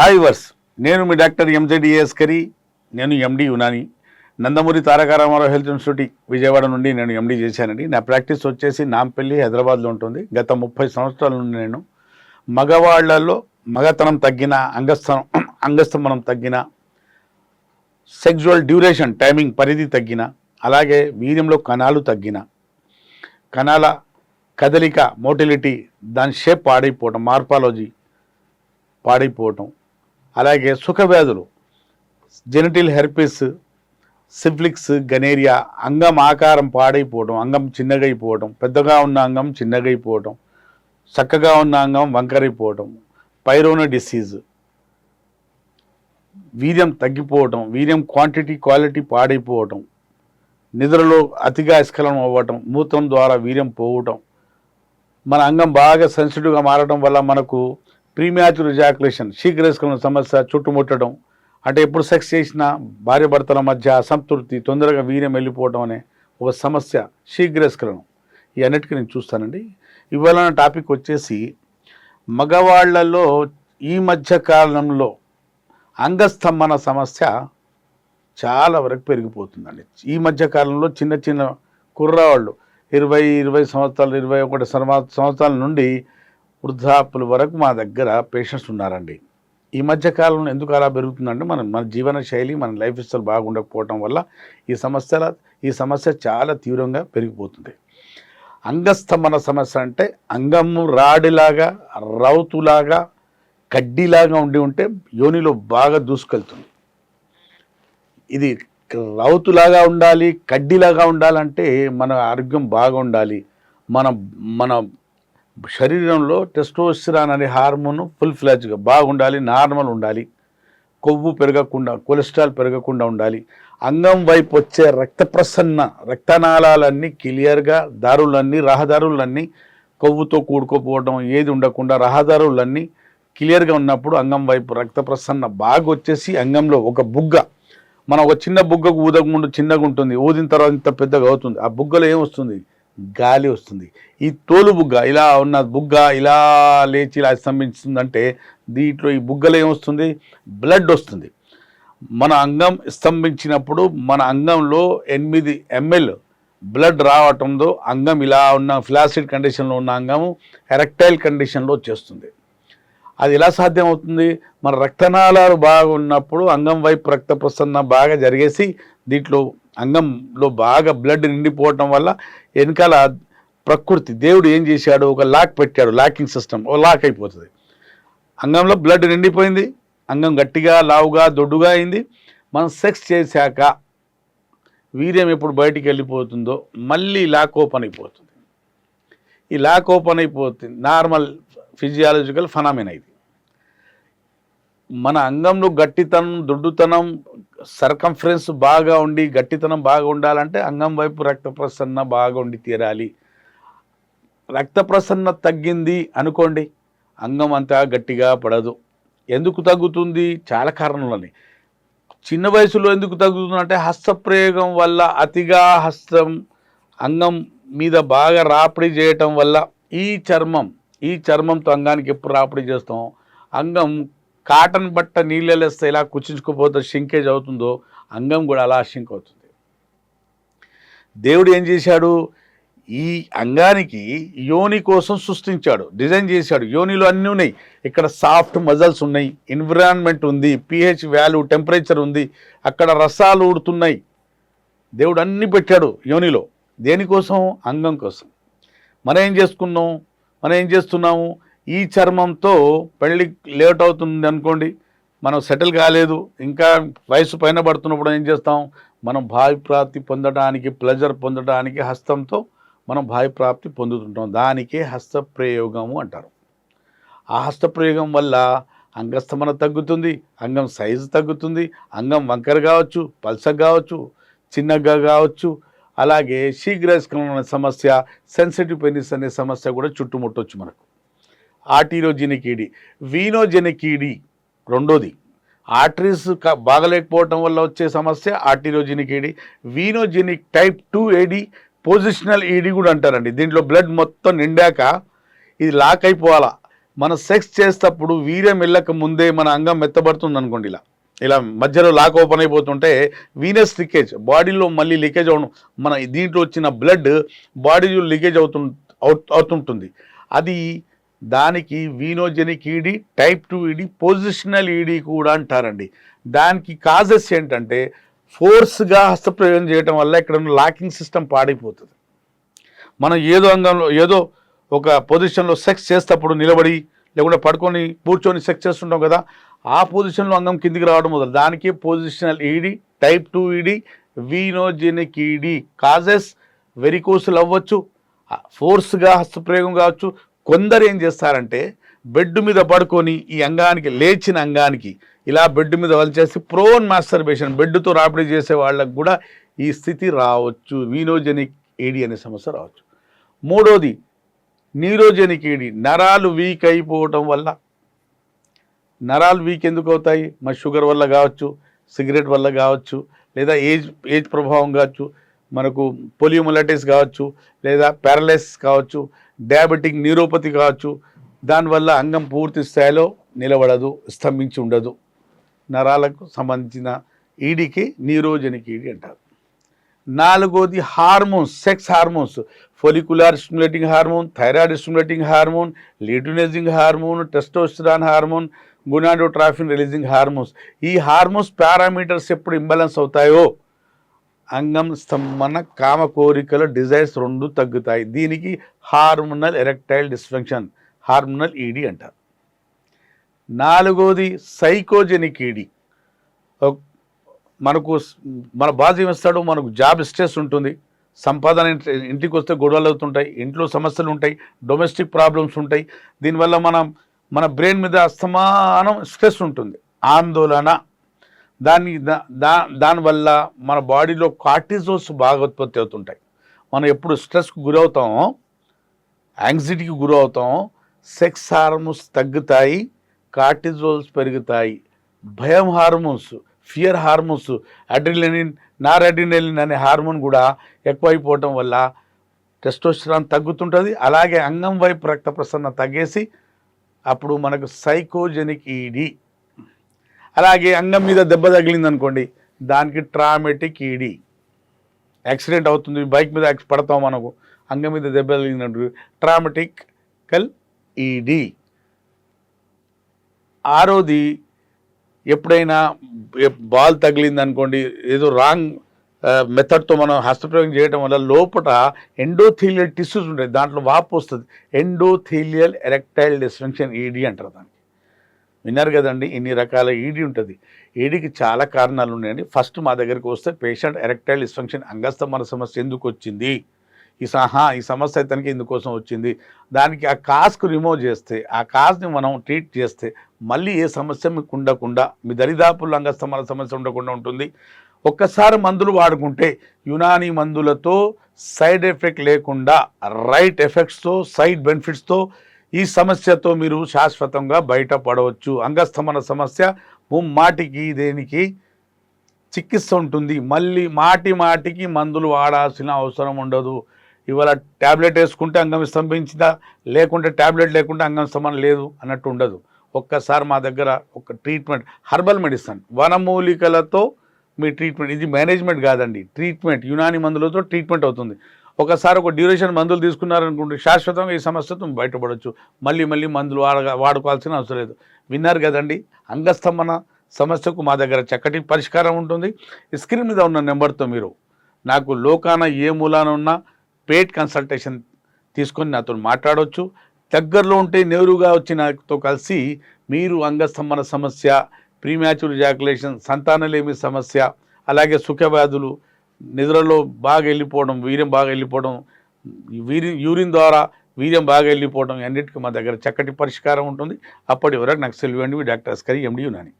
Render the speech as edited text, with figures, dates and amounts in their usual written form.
Hi verse, నేను మీ doctor ఎంజెడిఎస్కరి. నేను ఎండి Unani, Nandamuri Taraka Ramarao health institute Vijayawada నుండి నేను ఎండి చేశానండి. నా ప్రాక్టీస్ వచ్చేసి నాంపల్లి హైదరాబాద్లో ఉంటుంది. గత 30 సంవత్సరాల నుండి నేను మగవాళ్లలో మగతనం తగ్గిన, అంగస్తంభనం తగ్గిన, సెక్సువల్ డ్యూరేషన్ టైమింగ్ పరిధి తగ్గిన, అలాగే వీర్యంలో కణాలు తగ్గిన, కణాల కదలిక మోటిలిటీ దాని షేప్ పాడైపోవటం, మార్పాలజీ పాడైపోవటం, అలాగే సుఖవ్యాధులు, జెనిటల్ హెర్పిస్, సిఫ్లిక్స్, గనేరియా, అంగం ఆకారం పాడైపోవడం, అంగం చిన్నగైపోవడం, పెద్దగా ఉన్న అంగం చిన్నగైపోవడం, చక్కగా ఉన్న అంగం వంకరైపోవడం, పైరోన డిసీజ్, వీర్యం తగ్గిపోవటం, వీర్యం క్వాలిటీ పాడైపోవటం, నిద్రలో అతిగా స్ఖలనం అవ్వటం, మూత్రం ద్వారా వీర్యం పోవటం, మన అంగం బాగా సెన్సిటివ్గా మారడం వల్ల మనకు ప్రీమ్యాచ్యూర్ ఎజాకులేషన్, శీఘ్రస్ఖలన సమస్య చుట్టుముట్టడం, అంటే ఎప్పుడు సెక్స్ చేసినా భార్య భర్తల మధ్య అసంతృప్తి, తొందరగా వీర్యం వెళ్ళిపోవడం అనే ఒక సమస్య, శీఘ్రస్ఖలనం. ఈ అన్నిటికీ నేను చూస్తానండి. ఇవాళ టాపిక్ వచ్చేసి మగవాళ్లలో ఈ మధ్య కాలంలో అంగస్తంభన సమస్య చాలా వరకు పెరిగిపోతుందండి. ఈ మధ్య కాలంలో చిన్న చిన్న కుర్రవాళ్ళు 20 సంవత్సరాలు, 21 సంవత్సరాల నుండి వృద్ధాపుల వరకు మా దగ్గర పేషెంట్స్ ఉన్నారండి. ఈ మధ్య కాలంలో ఎందుకు అలా పెరుగుతుందంటే మన జీవన శైలి, మన లైఫ్ స్టైల్ బాగుండకపోవటం వల్ల ఈ సమస్య చాలా తీవ్రంగా పెరిగిపోతుంది. అంగస్తంభన సమస్య అంటే అంగము రాడిలాగా, రౌతులాగా, కడ్డీలాగా ఉంటే యోనిలో బాగా దూసుకెళ్తుంది. ఇది రౌతులాగా ఉండాలి, కడ్డీలాగా ఉండాలంటే మన ఆరోగ్యం బాగా ఉండాలి. మన శరీరంలో టెస్టోస్టిరాన్ అనే హార్మోన్ ఫుల్ ఫ్లెడ్జ్గా బాగుండాలి, నార్మల్ ఉండాలి, కొవ్వు పెరగకుండా, కొలెస్ట్రాల్ పెరగకుండా ఉండాలి. అంగం వైపు వచ్చే రక్తనాళాలన్నీ క్లియర్గా, రహదారులన్నీ కొవ్వుతో కూడుకోపోవడం ఏది ఉండకుండా రహదారులన్నీ క్లియర్గా ఉన్నప్పుడు అంగం వైపు రక్త ప్రసరణ బాగా వచ్చేసి అంగంలో ఒక బుగ్గ, మనం ఒక చిన్న బుగ్గకు ఊదకముందు చిన్నగా ఉంటుంది, ఊదిన తర్వాత ఇంత పెద్దగా అవుతుంది. ఆ బుగ్గలో ఏమొస్తుంది? గాలి వస్తుంది. ఈ తోలు బుగ్గ, ఇలా ఉన్న బుగ్గ ఇలా లేచి ఇలా స్తంభిస్తుందంటే దీంట్లో ఈ బుగ్గలో ఏమొస్తుంది? బ్లడ్ వస్తుంది. మన అంగం స్తంభించినప్పుడు మన అంగంలో 8 ml బ్లడ్ రావటంతో అంగం ఇలా ఉన్న ఫ్లాసిడ్ కండిషన్లో ఉన్న అంగము ఎరెక్టైల్ కండిషన్లో వచ్చేస్తుంది. అది ఎలా సాధ్యం అవుతుంది? మన రక్తనాళాలు బాగున్నప్పుడు అంగం వైపు రక్త ప్రసరణ బాగా జరిగేసి దీంట్లో అంగంలో బాగా బ్లడ్ నిండిపోవటం వల్ల వెనకాల ప్రకృతి దేవుడు ఏం చేశాడు? ఒక లాక్ పెట్టాడు, లాకింగ్ సిస్టమ్, ఓ లాక్ అయిపోతుంది. అంగంలో బ్లడ్ నిండిపోయింది, అంగం గట్టిగా, లావుగా, దొడ్డుగా అయింది. మనం సెక్స్ చేశాక వీర్యం ఎప్పుడు బయటికి వెళ్ళిపోతుందో మళ్ళీ లాక్ ఓపెన్ అయిపోతుంది. ఈ లాక్ ఓపెన్ అయిపోతుంది నార్మల్ ఫిజియాలజికల్ ఫెనామినా. ఇది మన అంగంలో గట్టితనం, దొడ్డుతనం, సర్కంఫరెన్స్ బాగా ఉండి గట్టితనం బాగా ఉండాలంటే అంగం వైపు రక్త ప్రసరణ బాగా ఉండి తీరాలి. రక్త ప్రసరణ తగ్గింది అనుకోండి, అంగం అంతా గట్టిగా పడదు. ఎందుకు తగ్గుతుంది? చాలా కారణాలని. చిన్న వయసులో ఎందుకు తగ్గుతుంది అంటే హస్తప్రయోగం వల్ల, అతిగా అంగం మీద బాగా రాపిడి చేయటం వల్ల. ఈ చర్మంతో అంగానికి ఎప్పుడు రాపిడి చేస్తాం, అంగం కాటన్ బట్ట నీళ్ళలో వేస్తే ఇలా కుచించుకుపోతే షింకేజ్ అవుతుందో అంగం కూడా అలా షింక్ అవుతుంది. దేవుడు ఏం చేశాడు? ఈ అంగానికి యోని కోసం సృష్టించాడు, డిజైన్ చేశాడు. యోనిలో అన్నీ ఉన్నాయి. ఇక్కడ సాఫ్ట్ మజల్స్ ఉన్నాయి, ఎన్విరాన్మెంట్ ఉంది, pH వాల్యూ, టెంపరేచర్ ఉంది, అక్కడ రసాలు ఊడుతున్నాయి. దేవుడు అన్నీ పెట్టాడు యోనిలో. దేనికోసం? అంగం కోసం. మనం ఏం చేస్తున్నాము? ఈ చర్మంతో పెళ్ళి లేట్ అవుతుంది అనుకోండి, మనం సెటిల్ కాలేదు, ఇంకా వయసు పైన పడుతున్నప్పుడు ఏం చేస్తాం? మనం భావిప్రాప్తి పొందడానికి, ప్లెజర్ పొందడానికి హస్తంతో మనం భావిప్రాప్తి పొందుతుంటాం. దానికే హస్తప్రయోగము అంటారు. ఆ హస్తప్రయోగం వల్ల అంగస్తంభన తగ్గుతుంది, అంగం సైజు తగ్గుతుంది, అంగం వంకర కావచ్చు, పల్సగా కావచ్చు, చిన్నగా కావచ్చు. అలాగే శీఘ్రస్ఖలనం అనే సమస్య, సెన్సిటివ్ పెనిస్ అనే సమస్య కూడా చుట్టుముట్టవచ్చు మనకు. ఆర్టీరోజెనిక్ ఈడీ, వీనోజెనిక్ ఈడీ రెండోది. ఆర్టరీస్ బాగలేకపోవటం వల్ల వచ్చే సమస్య ఆర్టీరోజెనిక్ ఈడీ. వీనోజెనిక్ టైప్ 2 ఏడీ, పొజిషనల్ ఈడీ కూడా అంటారండి. దీంట్లో బ్లడ్ మొత్తం నిండాక ఇది లాక్ అయిపోవాలా, మన సెక్స్ చేసేటప్పుడు వీర్యం వెళ్ళక ముందే మన అంగం మెత్తబడుతుంది అనుకోండి, ఇలా ఇలా మధ్యలో లాక్ ఓపెన్ అయిపోతుంటే వీనస్ లీకేజ్, బాడీలో మళ్ళీ లీకేజ్ అవడం, మన దీంట్లో వచ్చిన బ్లడ్ బాడీలో లీకేజ్ అవుతుంటుంది. అది దానికి venogenic ED, type 2 ED, positional ED కూడా అంటారండి. దానికి కాజెస్ ఏంటంటే ఫోర్స్గా హస్తప్రయోగం చేయడం వల్ల ఇక్కడ లాకింగ్ సిస్టమ్ పాడైపోతుంది. మనం ఏదో అంగంలో ఏదో ఒక పొజిషన్లో సెక్స్ చేసేటప్పుడు నిలబడి లేకుంటే పడుకొని కూర్చొని సెక్స్ చేస్తుంటాం కదా, ఆ పొజిషన్లో అంగం కిందికి రావడం మొదలు, దానికి positional ED, type 2 ED, venogenic ED. Causes వెరికోసులు అవ్వచ్చు, ఫోర్స్గా హస్తప్రయోగం కావచ్చు. కొందరు ఏం చేస్తారంటే బెడ్ మీద పడుకొని ఈ అంగానికి, లేచిన అంగానికి ఇలా బెడ్ మీద వలిచేసి ప్రోన్ మాస్టర్బేషన్, బెడ్తో రాపిడి చేసే వాళ్ళకు కూడా ఈ స్థితి రావచ్చు, వీనోజెనిక్ ఈడీ అనే సమస్య రావచ్చు. మూడోది న్యూరోజెనిక్ ఈడీ, నరాలు వీక్ అయిపోవటం వల్ల. నరాలు వీక్ ఎందుకు అవుతాయి? మరి షుగర్ వల్ల కావచ్చు, సిగరెట్ వల్ల కావచ్చు, లేదా ఏజ్ ప్రభావం కావచ్చు, మనకు పోలియోమైలైటిస్ కావచ్చు, లేదా పారలైసిస్ కావచ్చు, డయాబెటిక్ న్యూరోపతి కావచ్చు. దానివల్ల అంగం పూర్తి స్థాయిలో నిలబడదు, స్తంభించి ఉండదు. నరాలకు సంబంధించిన ఈడీకి న్యూరోజెనిక్ ఈడీ అంటారు. నాలుగోది hormones, sex hormones, follicular stimulating hormone, thyroid stimulating hormone, luteinizing hormone, testosterone hormone, gonadotrophin releasing hormones. ఈ హార్మోన్స్ పారామీటర్స్ ఎప్పుడు ఇంబ్యాలెన్స్ అవుతాయో అంగం స్తంభన, కామ కోరికల డిజైర్స్ రెండు తగ్గుతాయి. దీనికి hormonal erectile dysfunction, hormonal ED అంటారు. నాలుగోది సైకోజెనిక్ ఈడీ. మనకు మన బాస్ ఏమిస్తాడు, మనకు జాబ్ స్ట్రెస్ ఉంటుంది, సంపాదన, ఇంటికి వస్తే గొడవలు అవుతుంటాయి, ఇంట్లో సమస్యలు ఉంటాయి, డొమెస్టిక్ ప్రాబ్లమ్స్ ఉంటాయి. దీనివల్ల మన బ్రెయిన్ మీద అస్తమానం స్ట్రెస్ ఉంటుంది, ఆందోళన. దానివల్ల మన బాడీలో కార్టిజోల్స్ బాగా ఉత్పత్తి అవుతుంటాయి. మనం ఎప్పుడు స్ట్రెస్కు గురవుతామో, యాంగ్జైటీకి గురవుతామో, సెక్స్ హార్మోన్స్ తగ్గుతాయి, కార్టిజోల్స్ పెరుగుతాయి. భయం హార్మోన్స్, ఫియర్ హార్మోన్స్, అడ్రినలిన్, నారడ్రినలిన్ అనే హార్మోన్ కూడా ఎక్కువైపోవటం వల్ల టెస్టోస్టెరాన్ తగ్గుతుంటుంది. అలాగే అంగం వైపు రక్త ప్రసరణ తగ్గేసి అప్పుడు మనకు సైకోజెనిక్ ఈడీ. అలాగే అంగం మీద దెబ్బ తగిలింది అనుకోండి, దానికి ట్రామెటిక్ ఈడీ. యాక్సిడెంట్ అవుతుంది, బైక్ మీద పడతాం, మనకు అంగం మీద దెబ్బ తగిలినట్టు ట్రామెటికల్ ఈడీ. ఆరోది ఎప్పుడైనా బాల్ తగిలింది అనుకోండి, ఏదో రాంగ్ మెథడ్తో మనం హస్తప్రయోగం చేయడం వల్ల లోపల ఎండోథీలియల్ టిష్యూస్ ఉంటాయి, దాంట్లో వాపు వస్తుంది. ఎండోథీలియల్ ఎరెక్టైల్ డిస్ఫంక్షన్ ఈడీ అంటారు దానికి. విన్నారు కదండి, ఇన్ని రకాల ఈడీ ఉంటుంది. ఈడీకి చాలా కారణాలు ఉన్నాయండి. ఫస్ట్ మా దగ్గరికి వస్తే పేషెంట్ ఎరెక్టైల్ డిస్ఫంక్షన్, అంగస్తంభన సమస్య ఎందుకు వచ్చింది, ఈ సమస్య ఇతనికి ఇందుకోసం వచ్చింది, దానికి ఆ కాజ్కు రిమూవ్ చేస్తే, ఆ కాజ్ని మనం ట్రీట్ చేస్తే మళ్ళీ ఏ సమస్య మీకు ఉండకుండా, మీ దరిదాపుల్లో అంగస్తంభన సమస్య ఉండకుండా ఉంటుంది. ఒక్కసారి మందులు వాడుకుంటే యునానీ మందులతో సైడ్ ఎఫెక్ట్ లేకుండా, రైట్ ఎఫెక్ట్స్తో, సైడ్ బెనిఫిట్స్తో ఈ సమస్యతో మీరు శాశ్వతంగా బయటపడవచ్చు. అంగస్తంభన సమస్య ముమ్మాటికి దేనికి చికిత్స ఉంటుంది. మళ్ళీ మాటికి మందులు వాడాల్సిన అవసరం ఉండదు. ఇవాళ ట్యాబ్లెట్ వేసుకుంటే అంగం స్తంభించిందా, లేకుంటే ట్యాబ్లెట్ లేకుంటే అంగం స్తంభన లేదు అన్నట్టు ఉండదు. ఒక్కసారి మా దగ్గర ఒక ట్రీట్మెంట్, హర్బల్ మెడిసిన్, వనమూలికలతో మీ ట్రీట్మెంట్, ఇది మేనేజ్మెంట్ కాదండి, ట్రీట్మెంట్. యునాని మందులతో ట్రీట్మెంట్ అవుతుంది. ఒకసారి ఒక డ్యూరేషన్ మందులు తీసుకున్నారనుకుంటే శాశ్వతంగా ఈ సమస్యతో బయటపడవచ్చు. మళ్ళీ మందులు వాడుకోవాల్సిన అవసరం లేదు. విన్నారు కదండి, అంగస్తంభన సమస్యకు మా దగ్గర చక్కటి పరిష్కారం ఉంటుంది. స్క్రీన్ మీద ఉన్న నెంబర్తో మీరు నాకు లోకాన ఏ మూలాన ఉన్నా పెయిడ్ కన్సల్టేషన్ తీసుకొని నాతో మాట్లాడవచ్చు. దగ్గరలో ఉంటే నేరుగా వచ్చి నాతో కలిసి మీరు అంగస్తంభన సమస్య, ప్రీమ్యాచ్యూర్ ఎజాకులేషన్, సంతానలేమి సమస్య, అలాగే సుఖవ్యాధులు, నిద్రలో బాగా వెళ్ళిపోవడం, వీర్యం బాగా వెళ్ళిపోవడం, యూరిన్ ద్వారా వీర్యం బాగా వెళ్ళిపోవడం, అన్నిటికీ మా దగ్గర చక్కటి పరిష్కారం ఉంటుంది. అప్పటి వరకు నాకు సెలవు. డాక్టర్ అస్కరి, ఎండి యునాని.